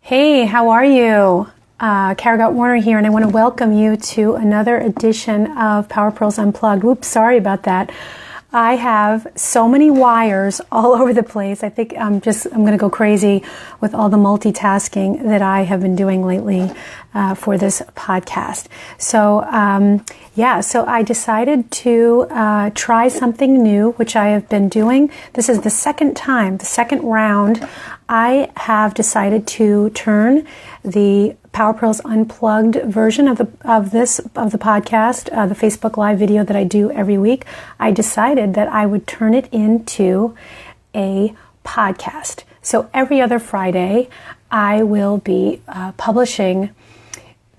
Hey, how are you? Kara Warner here, and I want to welcome you to another edition of Power Purls Unplugged. Whoops, sorry about that. I have so many wires all over the place. I think I'm going to go crazy with all the multitasking that I have been doing lately for this podcast. So I decided to try something new, which I have been doing. This is the second round. I have decided to turn the Power Purls Unplugged version of the podcast, the Facebook Live video that I do every week. I decided that I would turn it into a podcast. So every other Friday, I will be publishing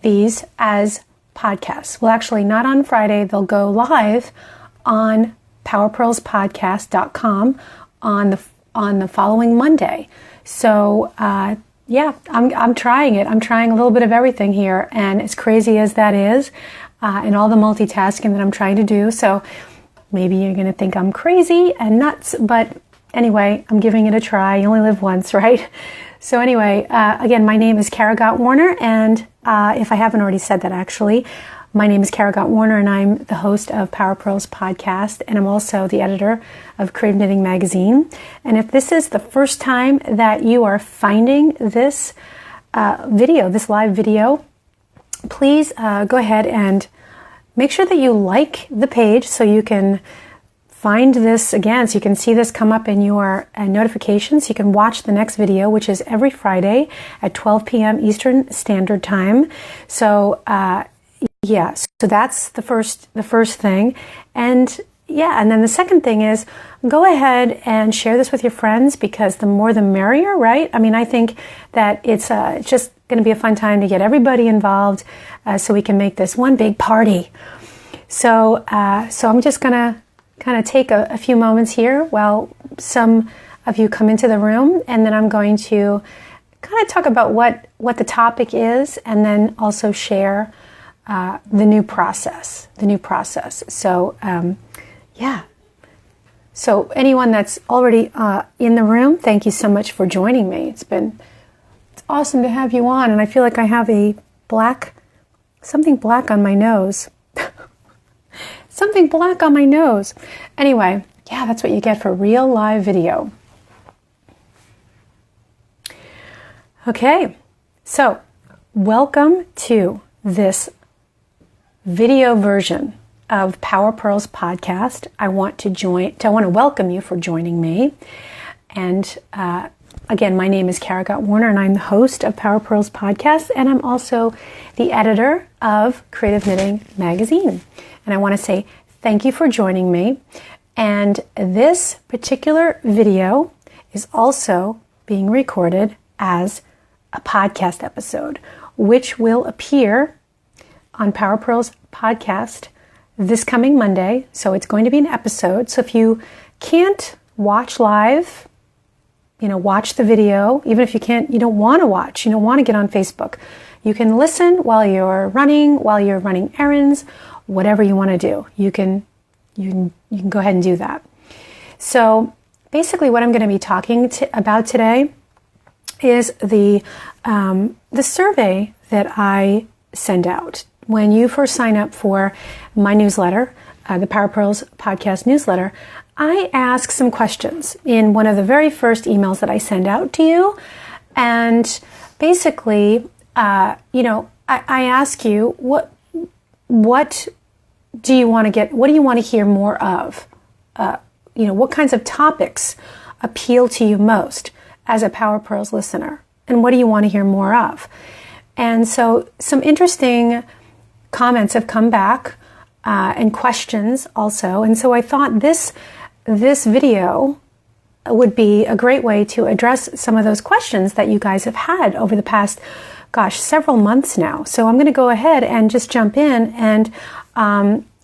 these as podcasts. Well, actually, not on Friday. They'll go live on powerpurlspodcast.com on the following Monday. So, I'm trying it. I'm trying a little bit of everything here, and as crazy as that is, and all the multitasking that I'm trying to do. So maybe you're going to think I'm crazy and nuts, but anyway, I'm giving it a try. You only live once, right? So anyway, again, my name is Kara Warner, and if I haven't already said that, actually, my name is Kara Warner, and I'm the host of Power Purls Podcast, and I'm also the editor of Creative Knitting Magazine. And if this is the first time that you are finding this this live video, please go ahead and make sure that you like the page so you can find this again, so you can see this come up in your notifications. You can watch the next video, which is every Friday at 12 p.m. Eastern Standard Time. So, so that's the first thing. And then the second thing is go ahead and share this with your friends, because the more the merrier, right? I mean, I think that it's just going to be a fun time to get everybody involved so we can make this one big party. So I'm just going to kind of take a few moments here while some of you come into the room, and then I'm going to kind of talk about what the topic is, and then also share the new process. So, So anyone that's already in the room, thank you so much for joining me. It's awesome to have you on, and I feel like I have something black on my nose. Something black on my nose. Anyway, that's what you get for real live video. Okay, so welcome to this video version of Power Purls Podcast. I want to welcome you for joining me. And again, my name is Kara Warner, and I'm the host of Power Purls Podcast, and I'm also the editor of Creative Knitting Magazine. And I want to say thank you for joining me. And this particular video is also being recorded as a podcast episode, which will appear on Power Purls Podcast this coming Monday. So it's going to be an episode. So if you can't watch live, watch the video. Even if you don't want to watch, you don't want to get on Facebook, you can listen while you're running errands, whatever you want to do. You can go ahead and do that. So basically what I'm going to be talking about today is the survey that I send out. When you first sign up for my newsletter, the Power Purls Podcast newsletter, I ask some questions in one of the very first emails that I send out to you. And basically, I ask you, what do you want to hear more of? What kinds of topics appeal to you most as a Power Purls listener? And what do you want to hear more of? And so some interesting comments have come back and questions also. And so I thought this video would be a great way to address some of those questions that you guys have had over the past, several months now. So I'm going to go ahead and just jump in and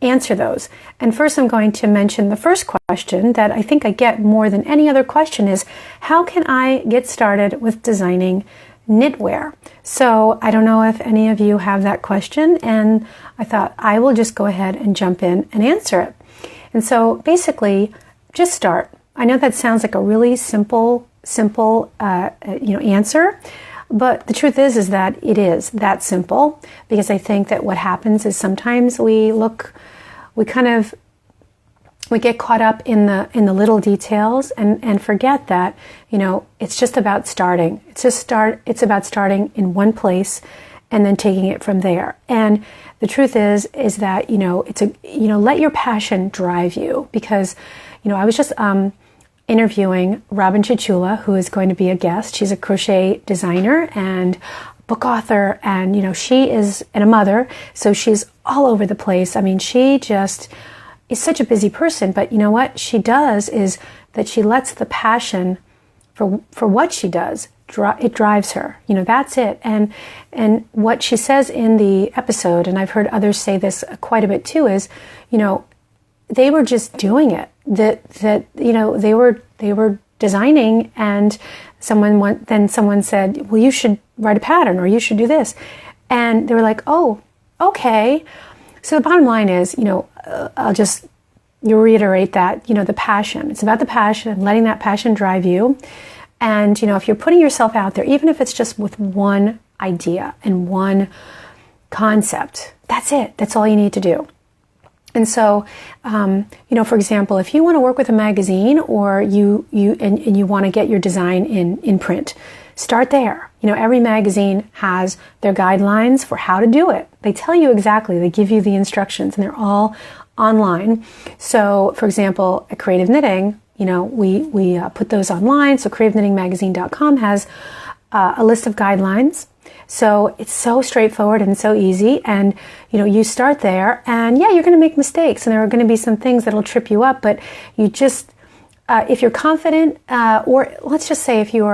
answer those. And first I'm going to mention the first question that I think I get more than any other question is, how can I get started with designing knitwear? So I don't know if any of you have that question, and I thought I will just go ahead and jump in and answer it. And so basically, just start. I know that sounds like a really simple answer. But the truth is that it is that simple, because I think that what happens is sometimes we get caught up in the little details and forget that, it's just about starting. It's about starting in one place and then taking it from there. And the truth is that, let your passion drive you, because, I was just interviewing Robin Chichula, who is going to be a guest. She's a crochet designer and book author, and, she is, and a mother, so she's all over the place. I mean, she just is such a busy person, but what she does is that she lets the passion for what she does, it drives her. That's it. And what she says in the episode, and I've heard others say this quite a bit too, is, they were just doing it. They were designing, and someone said, well, you should write a pattern, or you should do this. And they were like, oh, okay. So the bottom line is, I'll just reiterate that, the passion. It's about the passion and letting that passion drive you. And, if you're putting yourself out there, even if it's just with one idea and one concept, that's it. That's all you need to do. And so, for example, if you want to work with a magazine, or you want to get your design in print, start there. Every magazine has their guidelines for how to do it. They tell you exactly, they give you the instructions, and they're all online. So, for example, at Creative Knitting, we put those online. So creativeknittingmagazine.com has a list of guidelines. So it's so straightforward and so easy. And, you start there, and you're going to make mistakes, and there are going to be some things that'll trip you up, but you just, if you're confident, or let's just say if you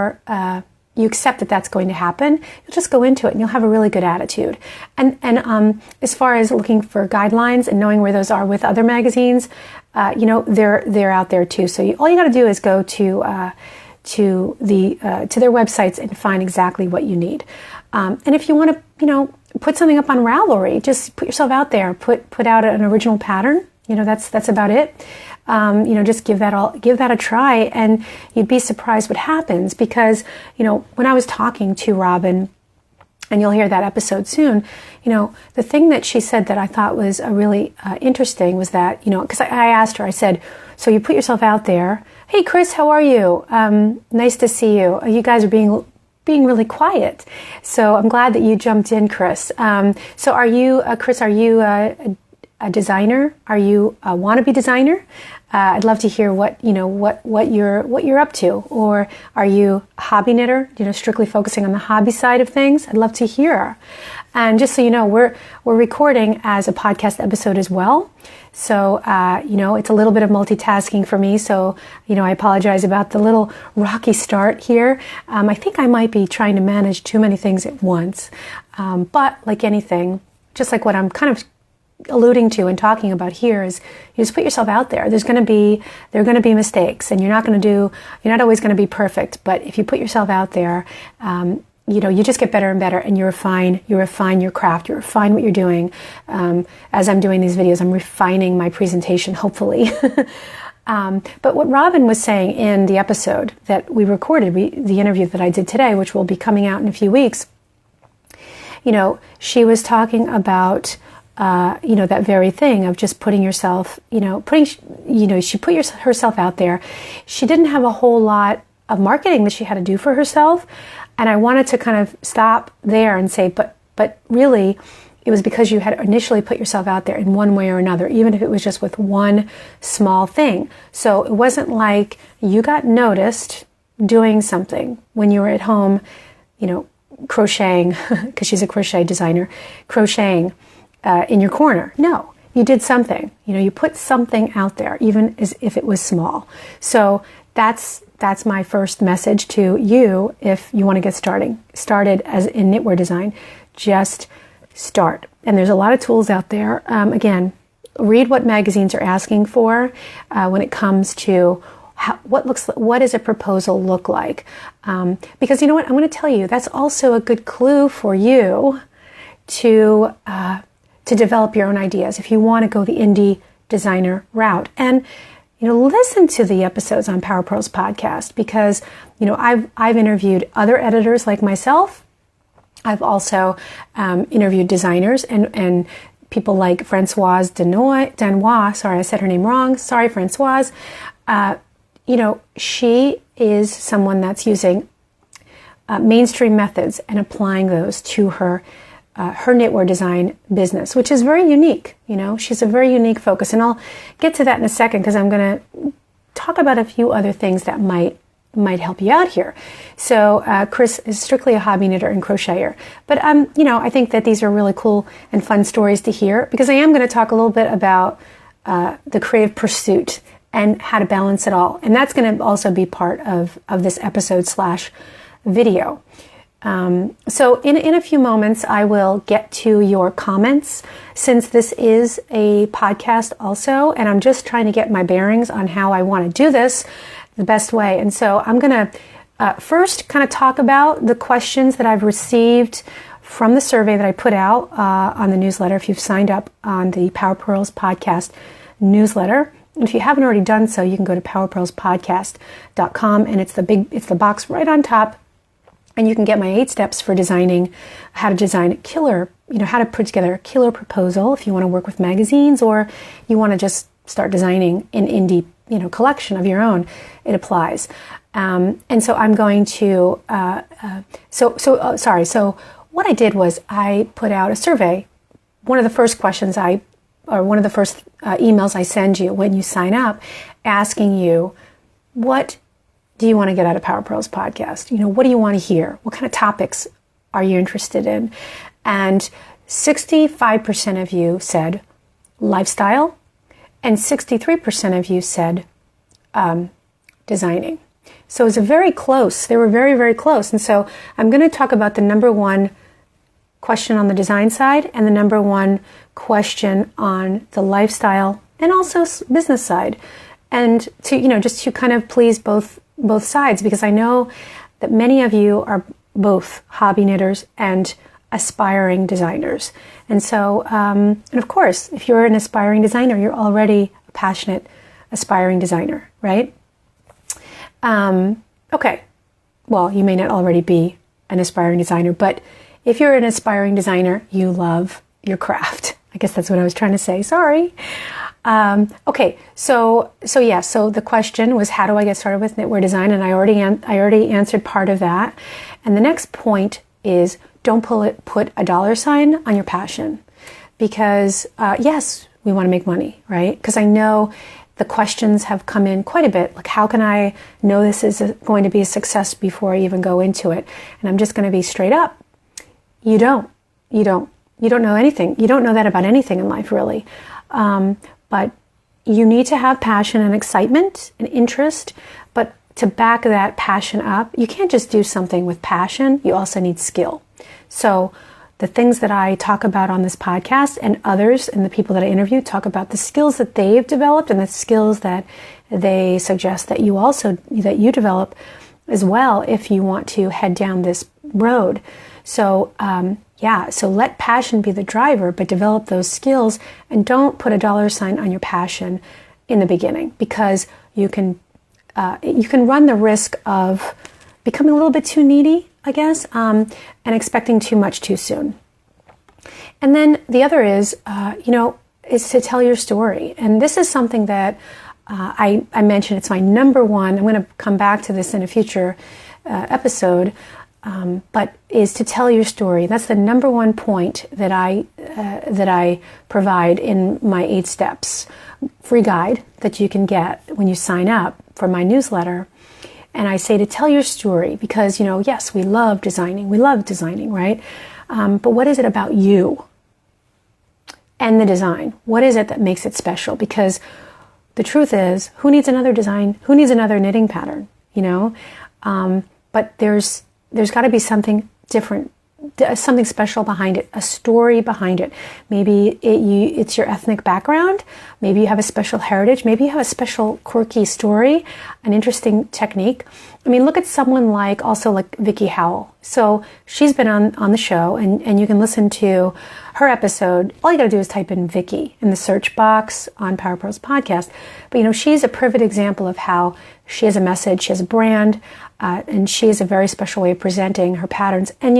accept that that's going to happen, you'll just go into it and you'll have a really good attitude. And as far as looking for guidelines and knowing where those are with other magazines, they're out there too. So all you got to do is go to their websites and find exactly what you need. And if you want to, put something up on Ravelry, just put yourself out there, put out an original pattern. That's about it. Just give that a try, and you'd be surprised what happens, because, when I was talking to Robin, and you'll hear that episode soon, the thing that she said that I thought was really interesting was that, because I asked her, I said, so you put yourself out there. Hey, Chris, how are you? Nice to see you. You guys are being really quiet. So I'm glad that you jumped in, Chris. So are you, Chris, are you a designer? Are you a wannabe designer? I'd love to hear what you're up to. Or are you a hobby knitter? Strictly focusing on the hobby side of things. I'd love to hear. And just so you know, we're recording as a podcast episode as well. So it's a little bit of multitasking for me. So I apologize about the little rocky start here. I think I might be trying to manage too many things at once. But like anything, just like what I'm kind of alluding to and talking about here, is you just put yourself out there. There are going to be mistakes, and you're not always going to be perfect, but if you put yourself out there, you just get better and better, and you refine your craft, you refine what you're doing. As I'm doing these videos, I'm refining my presentation, hopefully. But what Robin was saying in the episode that we recorded, the interview that I did today, which will be coming out in a few weeks, she was talking about that very thing of just putting yourself, she put herself out there. She didn't have a whole lot of marketing that she had to do for herself. And I wanted to kind of stop there and say, but really, it was because you had initially put yourself out there in one way or another, even if it was just with one small thing. So it wasn't like you got noticed doing something when you were at home, crocheting, because she's a crochet designer, crocheting in your corner. No, you did something. You put something out there, even as if it was small. So that's my first message to you. If you want to get started as in knitwear design, just start. And there's a lot of tools out there. Again, read what magazines are asking for when it comes to what does a proposal look like? Because you know what, I'm going to tell you, that's also a good clue for you to develop your own ideas if you want to go the indie designer route. And listen to the episodes on Power Purls Podcast, because, I've interviewed other editors like myself. I've also interviewed designers and people like Françoise Denois. Sorry, I said her name wrong. Sorry, Françoise. She is someone that's using mainstream methods and applying those to her knitwear design business, which is very unique. She's a very unique focus, and I'll get to that in a second, because I'm going to talk about a few other things that might help you out here. So Chris is strictly a hobby knitter and crocheter, but I think that these are really cool and fun stories to hear, because I am going to talk a little bit about the creative pursuit and how to balance it all, and that's going to also be part of this episode / video. So in a few moments, I will get to your comments, since this is a podcast also, and I'm just trying to get my bearings on how I want to do this the best way. And so I'm going to first kind of talk about the questions that I've received from the survey that I put out on the newsletter. If you've signed up on the Power Purls Podcast newsletter, and if you haven't already done so, you can go to powerpurlspodcast.com, and it's the box right on top. And you can get my 8 steps for how to design a killer, how to put together a killer proposal if you want to work with magazines, or you want to just start designing an indie, collection of your own. It applies. And so I'm going to, So what I did was I put out a survey. One of the first questions one of the first emails I send you when you sign up, asking you, what do you want to get out of Power Purls Podcast? What do you want to hear? What kind of topics are you interested in? And 65% of you said lifestyle, and 63% of you said designing. So it was very close. They were very, very close. And so I'm going to talk about the number one question on the design side and the number one question on the lifestyle and also business side. And to, just to kind of please both sides, because I know that many of you are both hobby knitters and aspiring designers. And so, and of course, if you're an aspiring designer, you're already a passionate aspiring designer, right? Okay. Well, you may not already be an aspiring designer, but if you're an aspiring designer, you love your craft. I guess that's what I was trying to say. Sorry. Okay, so the question was, how do I get started with knitwear design? And I already answered part of that. And the next point is, don't put a dollar sign on your passion, because yes, we want to make money, right? Because I know the questions have come in quite a bit. Like, how can I know this is going to be a success before I even go into it? And I'm just going to be straight up. You don't know anything. You don't know that about anything in life, really. But you need to have passion and excitement and interest. But to back that passion up, you can't just do something with passion. You also need skill. So the things that I talk about on this podcast, and others and the people that I interview, talk about the skills that they've developed and the skills that they suggest that you develop as well if you want to head down this road. So so let passion be the driver, but develop those skills, and don't put a dollar sign on your passion in the beginning, because you can run the risk of becoming a little bit too needy, I guess, and expecting too much too soon. And then the other is to tell your story. And this is something that I mentioned. It's my number one. I'm going to come back to this in a future episode. But is to tell your story. That's the number one point that I provide in my 8 steps free guide that you can get when you sign up for my newsletter. And I say to tell your story, because yes, we love designing, right? But what is it about you and the design? What is it that makes it special? Because the truth is, who needs another design? Who needs another knitting pattern? But there's got to be something different something special behind it, a story behind it. Maybe it's your ethnic background. Maybe you have a special heritage. Maybe you have a special quirky story, an interesting technique. I mean, look at someone like Vicky Howell. So she's been on the show, and you can listen to her episode. All you got to do is type in Vicky in the search box on Power Purls Podcast. But, she's a perfect example of how she has a message, she has a brand, and she has a very special way of presenting her patterns and,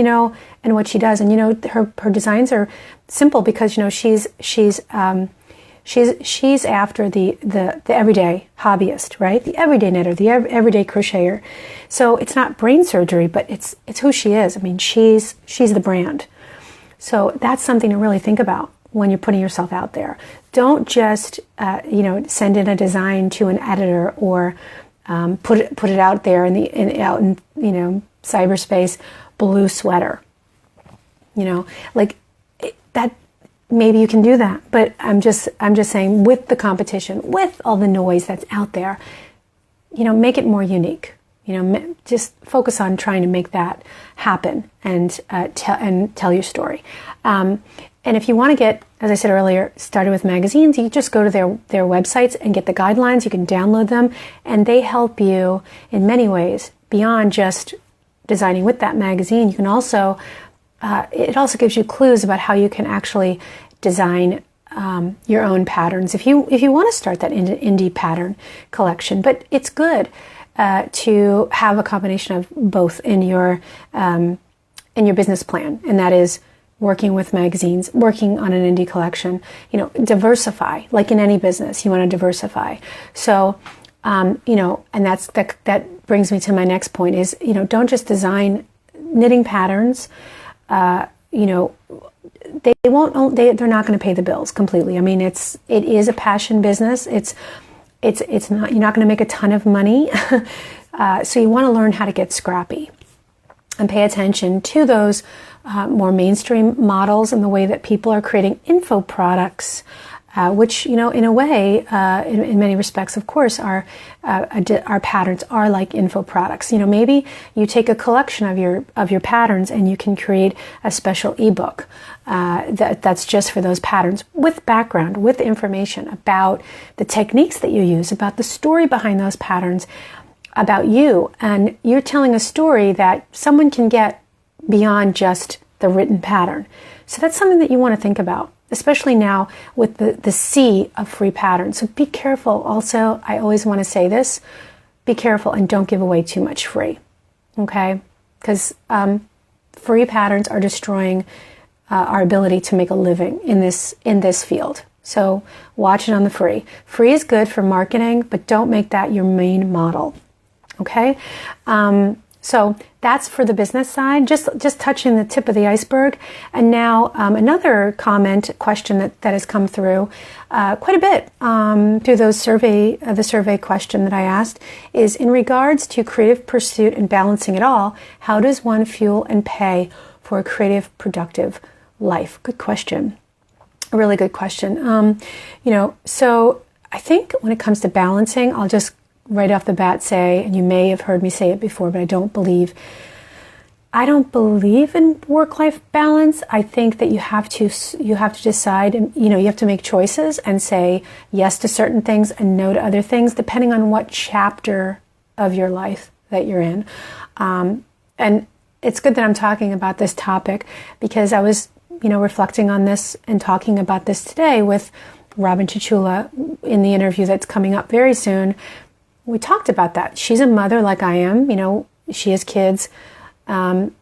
and what she does. And, her designs are simple because, she's after the everyday hobbyist, right? The everyday knitter, the everyday crocheter. So it's not brain surgery, but it's who she is. I mean, she's the brand. So that's something to really think about when you're putting yourself out there. Don't just, send in a design to an editor or put it out there out in cyberspace, blue sweater. That. Maybe you can do that, but I'm just saying, with the competition, with all the noise that's out there, make it more unique. Just focus on trying to make that happen and tell your story. And if you want to get, as I said earlier, started with magazines, you just go to their websites and get the guidelines. You can download them, and they help you in many ways beyond just designing with that magazine. You can also it also gives you clues about how you can actually design your own patterns if you want to start that indie pattern collection. But it's good to have a combination of both in your business plan, and that is working with magazines, working on an indie collection. Diversify. Like in any business, you want to diversify. So and that brings me to my next point is don't just design knitting patterns. They're not going to pay the bills completely. I mean, it is a passion business. It's not, you're not going to make a ton of money. So you want to learn how to get scrappy and pay attention to those more mainstream models and the way that people are creating info products, which, in a way, in many respects, of course, our patterns are like info products. Maybe you take a collection of your patterns and you can create a special ebook that's just for those patterns, with background, with information about the techniques that you use, about the story behind those patterns, about you, and you're telling a story that someone can get beyond just the written pattern. So that's something that you want to think about, especially now with the sea of free patterns. So be careful. Also, I always want to say this, be careful and don't give away too much free, okay? Because free patterns are destroying our ability to make a living in this field. So watch it on the free. Free is good for marketing, but don't make that your main model, okay? So that's for the business side, just touching the tip of the iceberg. And now another question that has come through quite a bit through the survey question that I asked is, in regards to creative pursuit and balancing it all, how does one fuel and pay for a creative, productive life? Good question. A really good question. So I think when it comes to balancing, I'll just right off the bat say, and you may have heard me say it before, but I don't believe in work-life balance. I think that you have to decide, and you have to make choices and say yes to certain things and no to other things, depending on what chapter of your life that you're in. And it's good that I'm talking about this topic, because I was, reflecting on this and talking about this today with Robin Chichula in the interview that's coming up very soon. We talked about that. She's a mother like I am, she has kids. And,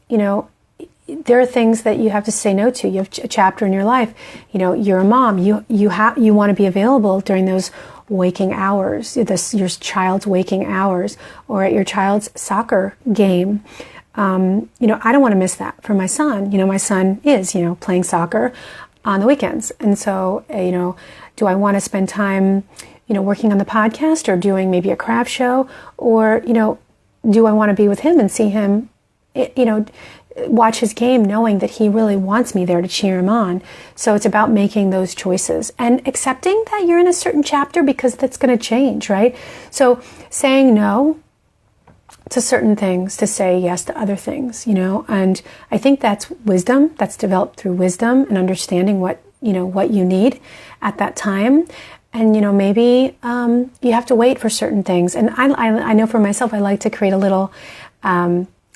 there are things that you have to say no to. You have a chapter in your life. You're a mom. You want to be available during those waking hours, your child's waking hours, or at your child's soccer game. I don't want to miss that for my son. My son is, playing soccer on the weekends. And so, do I want to spend time working on the podcast or doing maybe a craft show, or, do I want to be with him and see him, watch his game knowing that he really wants me there to cheer him on? So it's about making those choices and accepting that you're in a certain chapter, because that's going to change, right? So saying no, to certain things, to say yes to other things, and I think that's wisdom. That's developed through wisdom and understanding what you need at that time. And, maybe you have to wait for certain things. And I know for myself, I like to create a little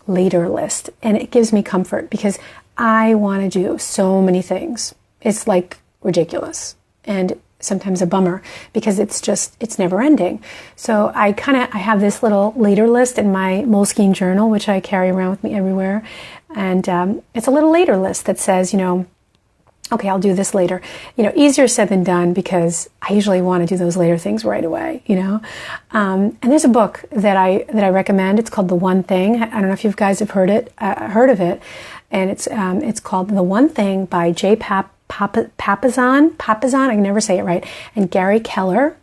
later list, and it gives me comfort because I want to do so many things. It's like ridiculous and sometimes a bummer because it's never ending. So I have this little later list in my Moleskine journal, which I carry around with me everywhere. And it's a little later list that says, okay, I'll do this later. Easier said than done because I usually want to do those later things right away, And there's a book that I recommend. It's called The One Thing. I don't know if you guys have heard of it. And it's called The One Thing by J. Papasan. I can never say it right. And Gary Keller.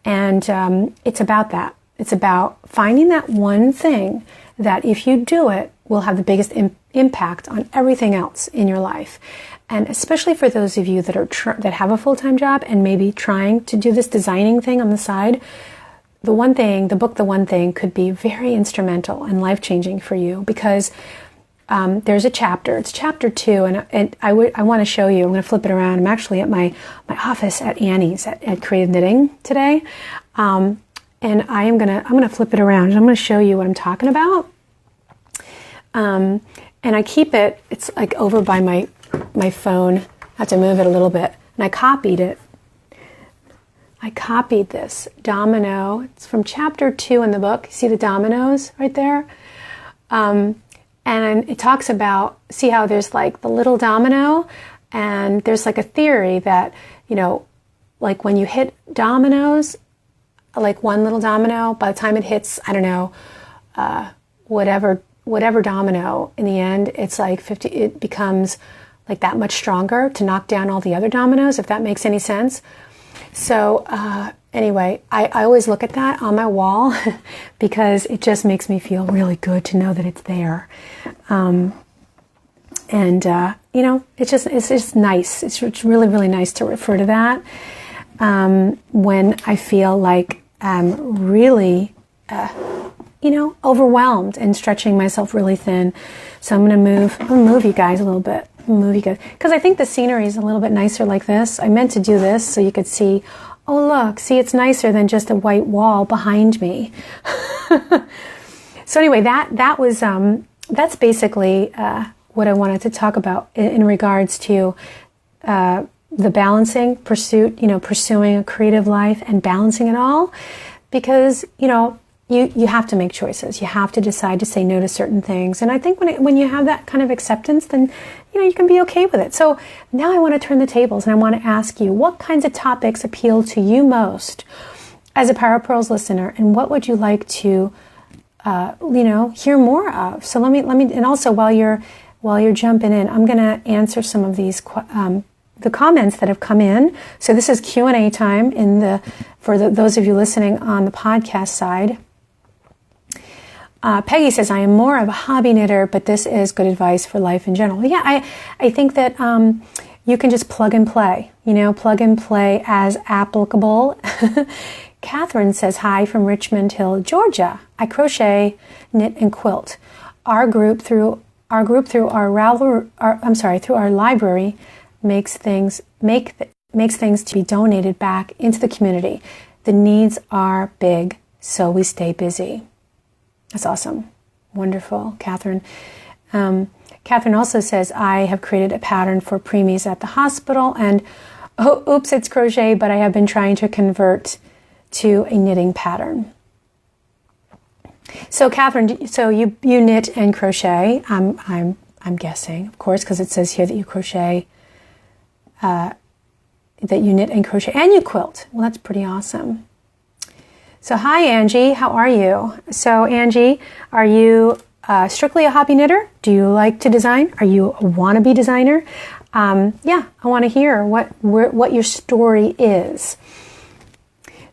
And it's about that. It's about finding that one thing that if you do it will have the biggest impact on everything else in your life. And especially for those of you that that have a full-time job and maybe trying to do this designing thing on the side, the book The One Thing could be very instrumental and life-changing for you because there's a chapter. It's chapter 2, and I want to show you. I'm going to flip it around. I'm actually at my office at Annie's at Creative Knitting today, and I'm going to flip it around and I'm going to show you what I'm talking about. And I keep it. It's like over by my phone. I have to move it a little bit, and I copied it. I copied this domino. It's from chapter 2 in the book. See the dominoes right there? And it talks about, see how there's like the little domino, and there's like a theory that, like when you hit dominoes, like one little domino, by the time it hits, I don't know, whatever domino, in the end, it's like 50, it becomes like that much stronger to knock down all the other dominoes, if that makes any sense. So anyway, I always look at that on my wall because it just makes me feel really good to know that it's there. It's just nice. It's really, really nice to refer to that when I feel like I'm really, overwhelmed and stretching myself really thin. So I'm going to move you guys a little bit. Because I think the scenery is a little bit nicer like this. I meant to do this so you could see, oh look, see, it's nicer than just a white wall behind me. So anyway, that's basically what I wanted to talk about in regards to the balancing pursuing a creative life and balancing it all, because you have to make choices. You have to decide to say no to certain things. And I think when you have that kind of acceptance, then you can be okay with it. So now I want to turn the tables and I want to ask you, what kinds of topics appeal to you most as a Power Purls listener, and what would you like to hear more of? So let me and also while you're jumping in, I'm going to answer some of these the comments that have come in. So this is Q&A time for those of you listening on the podcast side. Peggy says, I am more of a hobby knitter, but this is good advice for life in general. Yeah, I think that you can just plug and play as applicable. Catherine says, hi from Richmond Hill, Georgia. I crochet, knit, and quilt. Our group through our library makes things to be donated back into the community. The needs are big, so we stay busy. That's awesome. Wonderful, Catherine. Catherine also says, I have created a pattern for preemies at the hospital, and oops, it's crochet, but I have been trying to convert to a knitting pattern. So Catherine, so you knit and crochet. I'm guessing, of course, because it says here that you crochet, that you knit and crochet and you quilt. Well, that's pretty awesome. So hi, Angie. How are you? So Angie, are you strictly a hobby knitter? Do you like to design? Are you a wannabe designer? Yeah, I want to hear what your story is.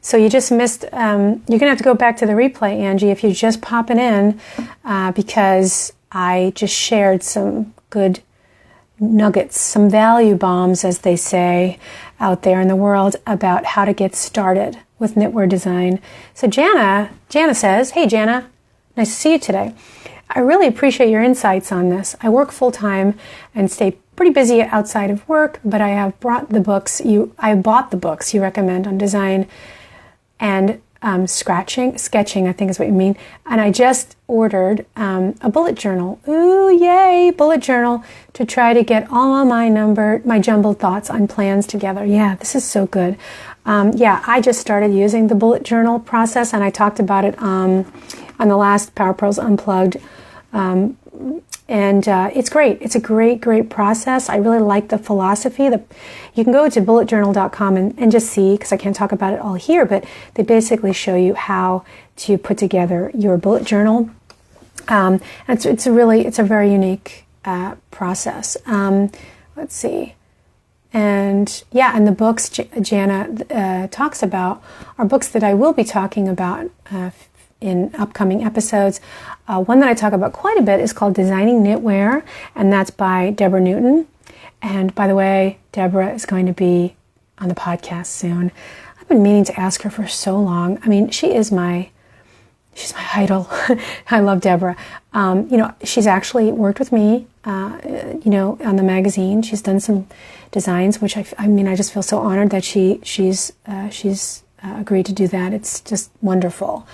So you just missed, you're going to have to go back to the replay, Angie, if you're just popping in, because I just shared some good nuggets, some value bombs, as they say out there in the world, about how to get started with knitwear design. So Jana says, hey Jana, Nice to see you today. I really appreciate your insights on this. I work full-time and stay pretty busy outside of work, but I have bought the books you recommend on design and sketching, I think is what you mean. And I just ordered a bullet journal. Ooh, yay, bullet journal to try to get all my jumbled thoughts on plans together. Yeah, this is so good. I just started using the bullet journal process, and I talked about it on the last Power Purls Unplugged. It's great. It's a great process. I really like the philosophy. You can go to bulletjournal.com and just see, because I can't talk about it all here, but they basically show you how to put together your bullet journal. It's a very unique process. Let's see. And the books Jana talks about are books that I will be talking about in upcoming episodes. One that I talk about quite a bit is called Designing Knitwear, and that's by Deborah Newton. And by the way, Deborah is going to be on the podcast soon. I've been meaning to ask her for so long. I mean, she's my idol. I love Deborah. She's actually worked with me, on the magazine. She's done some designs, which I just feel so honored that she's agreed to do that. It's just wonderful.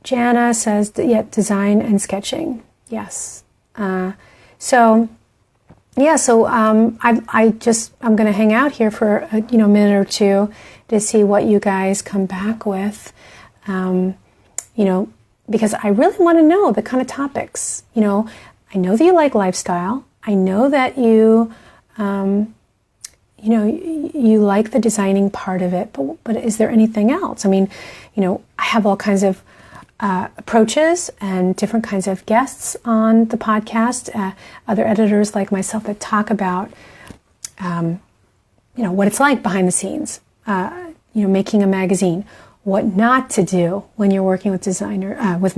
Jana says, design and sketching. Yes. I'm going to hang out here for a minute or two to see what you guys come back with. Because I really want to know the kind of topics. I know that you like lifestyle. I know that you like the designing part of it, but is there anything else? I mean, I have all kinds of approaches and different kinds of guests on the podcast, other editors like myself that talk about, what it's like behind the scenes, making a magazine, what not to do when you're working with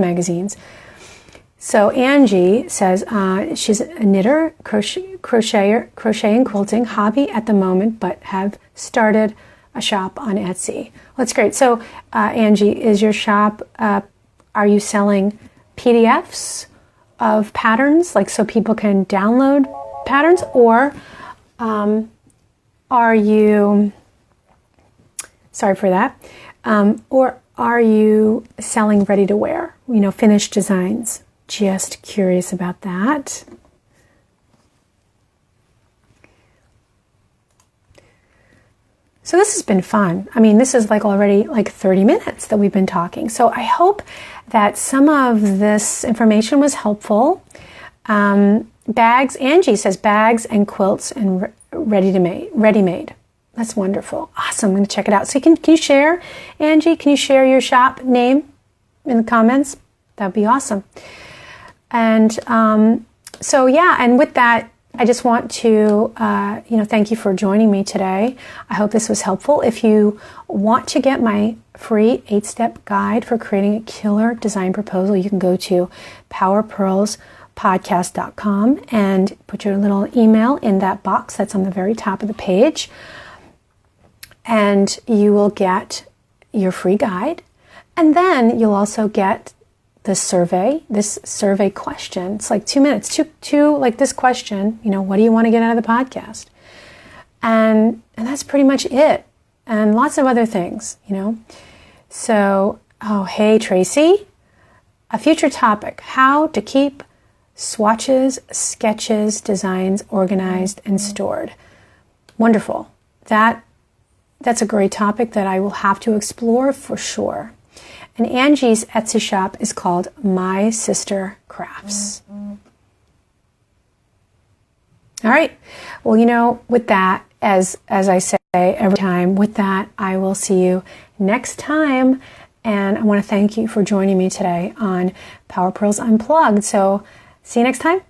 magazines. So Angie says she's a knitter, crochet and quilting hobby at the moment, but have started a shop on Etsy. Well, that's great. So Angie, is your shop, are you selling PDFs of patterns, like so people can download patterns, or are you, sorry for that, or are you selling ready to wear, finished designs? Just curious about that. So this has been fun. I mean, this is already 30 minutes that we've been talking. So I hope that some of this information was helpful. Bags, Angie says bags and quilts and ready-made. That's wonderful. Awesome. I'm going to check it out. So can you share, Angie, can you share your shop name in the comments? That'd be awesome. And and with that, I just want to, thank you for joining me today. I hope this was helpful. If you want to get my free 8-step guide for creating a killer design proposal, you can go to powerpurlspodcast.com and put your little email in that box that's on the very top of the page. And you will get your free guide. And then you'll also get this survey question. It's 2 minutes, two this question, what do you want to get out of the podcast? And that's pretty much it. And lots of other things, So, hey, Tracy, a future topic, how to keep swatches, sketches, designs organized and stored. Wonderful. That's a great topic that I will have to explore for sure. And Angie's Etsy shop is called My Sister Crafts. All right. Well, with that, as I say every time, with that, I will see you next time. And I want to thank you for joining me today on Power Purls Unplugged. So see you next time.